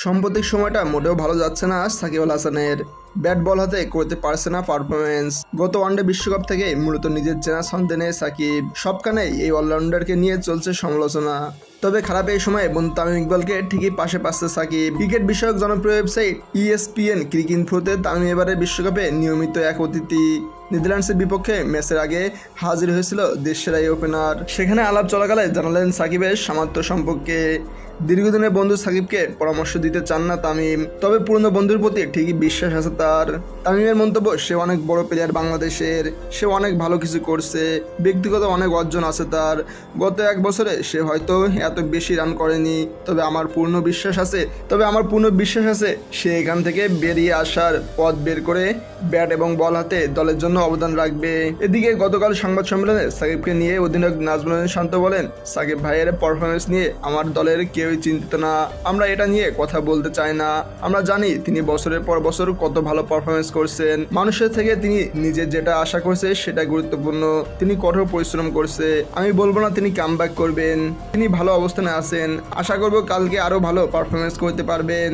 সাম্প্রতিক সময়টা মোটেও ভালো যাচ্ছে না সাকিব আল হাসানের। ব্যাট বল হাতে করতে পারছে না পারফরমেন্স। গত ওয়ানডে বিশ্বকাপ থেকে মূলত নিজের চেনা ছন্দে নেই সাকিব। সবখানেই এই অলরাউন্ডারকে নিয়ে চলছে সমালোচনা। তবে খারাপ এই সময় বন্ধু তামিম ইকবালকে ঠিকই পাশে পাচ্ছে সাকিব। ক্রিকেট বিষয়ক জনপ্রিয় ওয়েবসাইট ESPN ক্রিকইনফোতে তামিম এবারের বিশ্বকাপে নিয়মিত এক অতিথি। নেদারল্যান্ডসের বিপক্ষে ম্যাচের আগে হাজির হয়েছিল দেশসেরা এই ওপেনার। সেখানে আলাপ চলাকালে জানালেন সাকিবের সামর্থ্য সম্পর্কে। দীর্ঘদিনের বন্ধু সাকিবকে পরামর্শ দিতে চান না তামিম, তবে পুরনো বন্ধুর প্রতি ঠিকই বিশ্বাস আছে তার। তামিমের মন্তব্য, সে অনেক বড় প্লেয়ার বাংলাদেশের, সে অনেক ভালো কিছু করছে, ব্যক্তিগত অনেক অর্জন আছে তার। গত এক বছরে সে হয়তো এত বেশি রান করেনি, তবে আমার পূর্ণ বিশ্বাস আছে সে এখান থেকে বেরিয়ে আসার পথ বের করে ব্যাট এবং বল হাতে দলের জন্য অবদান রাখবে। এদিকে গতকাল সংবাদ সম্মেলনে সাকিবকে নিয়ে অধিনায়ক নাজমুল হোসেন শান্ত বলেন, সাকিব ভাইয়ের পারফরমেন্স নিয়ে আমার দলের কেউই চিন্তিত না। আমরা এটা নিয়ে কথা বলতে চাই না। আমরা জানি তিনি বছরের পর বছর কত ভালো পারফরমেন্স করছেন। মানুষের থেকে তিনি নিজের যেটা আশা করছে সেটা গুরুত্বপূর্ণ। তিনি কঠোর পরিশ্রম করছে। আমি বলবো না তিনি কামব্যাক করবেন। তিনি ভালো অবস্থানে আছেন। আশা করব কালকে আরো ভালো পারফরমেন্স করতে পারবেন।